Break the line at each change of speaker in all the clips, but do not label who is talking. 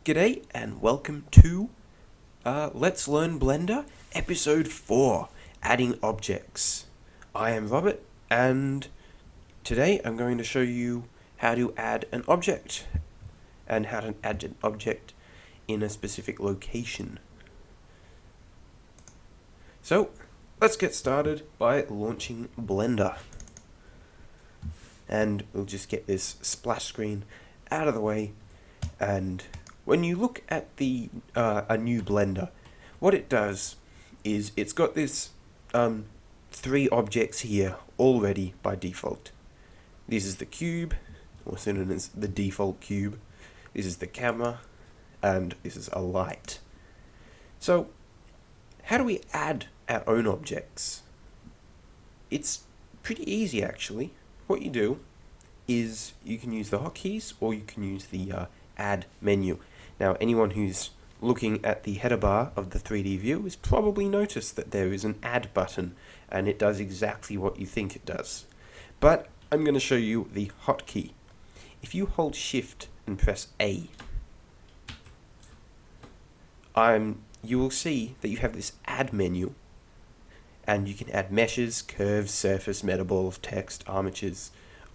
G'day and welcome to Let's Learn Blender Episode 4, Adding Objects. I am Robert and today I'm going to show you how to add an object and how to add an object in a specific location. So, let's get started by launching Blender. And we'll just get this splash screen out of the way. And when you look at a new Blender, what it does is it's got this three objects here already by default. This is the cube, also known as the default cube. This is the camera, and this is a light. So, how do we add our own objects? It's pretty easy actually. What you do is you can use the hotkeys or you can use the add menu. Now anyone who's looking at the header bar of the 3D view has probably noticed that there is an add button and it does exactly what you think it does. But I'm going to show you the hotkey. If you hold shift and press A, you will see that you have this add menu and you can add meshes, curves, surface, metaballs, text, armatures,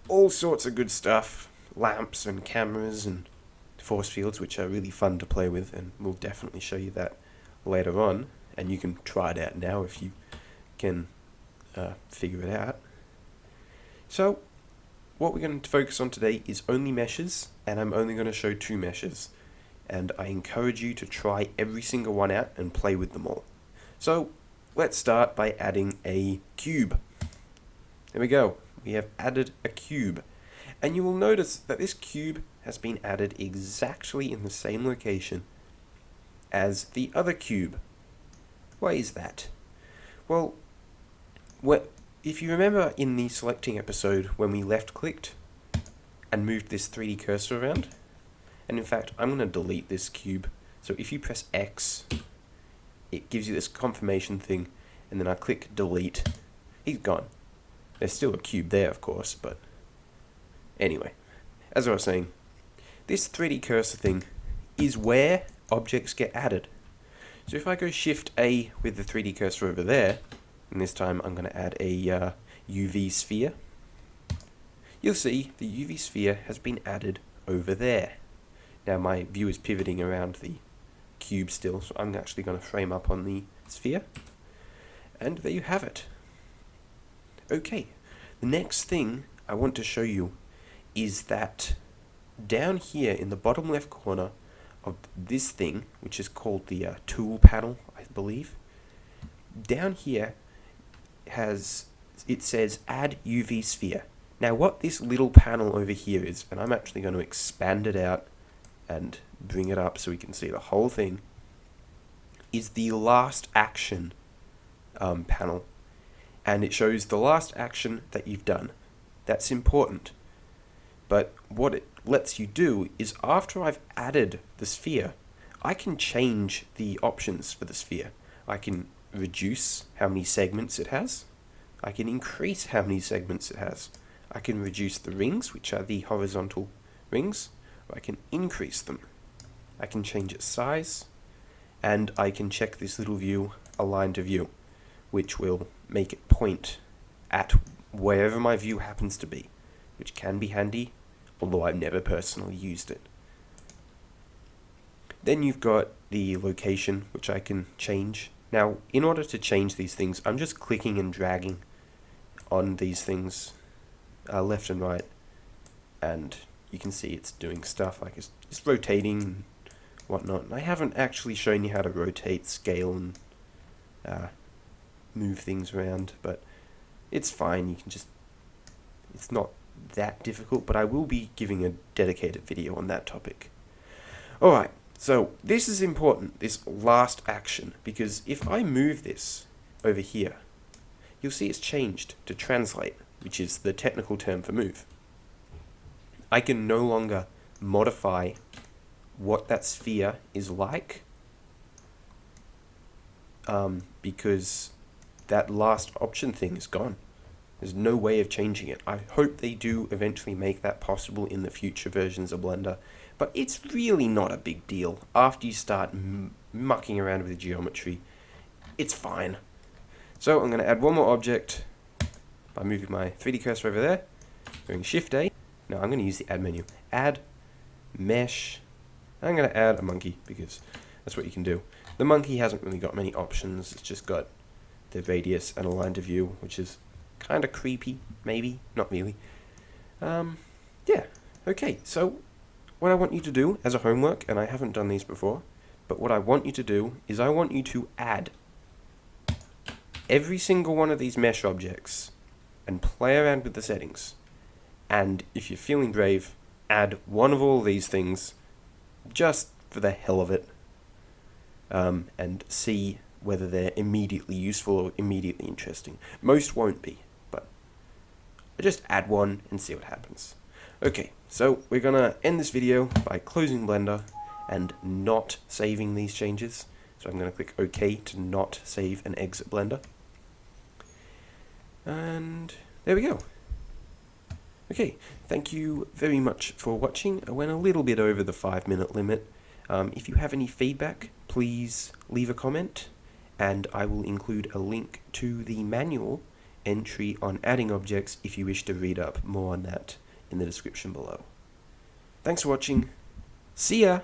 all sorts of good stuff, lamps and cameras and force fields, which are really fun to play with, and we'll definitely show you that later on, and you can try it out now if you can figure it out. So what we're going to focus on today is only meshes, and I'm only going to show two meshes, and I encourage you to try every single one out and play with them all. So let's start by adding a cube. There we go. We have added a cube. And you will notice that this cube has been added exactly in the same location as the other cube. Why is that? Well, if you remember in the selecting episode when we left-clicked and moved this 3D cursor around, and in fact, I'm going to delete this cube. So if you press X, it gives you this confirmation thing, and then I click delete. He's gone. There's still a cube there, of course, but anyway, as I was saying, this 3D cursor thing is where objects get added. So if I go Shift A with the 3D cursor over there, and this time I'm going to add a UV sphere, you'll see the UV sphere has been added over there. Now my view is pivoting around the cube still, so I'm actually going to frame up on the sphere. And there you have it. Okay, the next thing I want to show you is that down here in the bottom left corner of this thing, which is called the tool panel, I believe, down here it says add UV sphere. Now what this little panel over here is, and I'm actually going to expand it out and bring it up so we can see the whole thing, is the last action panel. And it shows the last action that you've done. That's important. But what it lets you do is after I've added the sphere, I can change the options for the sphere. I can reduce how many segments it has. I can increase how many segments it has. I can reduce the rings, which are the horizontal rings, or I can increase them. I can change its size, and I can check this little view, align to view, which will make it point at wherever my view happens to be, which can be handy, although I've never personally used it. Then you've got the location, which I can change. Now, in order to change these things, I'm just clicking and dragging on these things left and right, and you can see it's doing stuff like it's rotating and whatnot. And I haven't actually shown you how to rotate, scale, and move things around, but it's fine. You can just, it's not that difficult, but I will be giving a dedicated video on that topic. Alright, so this is important, this last action, because if I move this over here, you'll see it's changed to translate, which is the technical term for move. I can no longer modify what that sphere is like, because that last option thing is gone. There's no way of changing it. I hope they do eventually make that possible in the future versions of Blender, but it's really not a big deal after you start mucking around with the geometry. It's fine. So I'm going to add one more object by moving my 3D cursor over there, doing Shift A. Now I'm going to use the add menu. Add, mesh. I'm going to add a monkey because that's what you can do. The monkey hasn't really got many options. It's just got the radius and align to view, which is kind of creepy, maybe, not really. Yeah, okay, so what I want you to do as a homework, and I haven't done these before, but what I want you to do is I want you to add every single one of these mesh objects and play around with the settings. And if you're feeling brave, add one of all these things just for the hell of it, and see whether they're immediately useful or immediately interesting. Most won't be, but just add one and see what happens. Okay, so we're gonna end this video by closing Blender and not saving these changes. So I'm gonna click OK to not save and exit Blender. And there we go. Okay, thank you very much for watching. I went a little bit over the 5-minute limit. If you have any feedback, please leave a comment, and I will include a link to the manual entry on adding objects if you wish to read up more on that in the description below. Thanks for watching. See ya!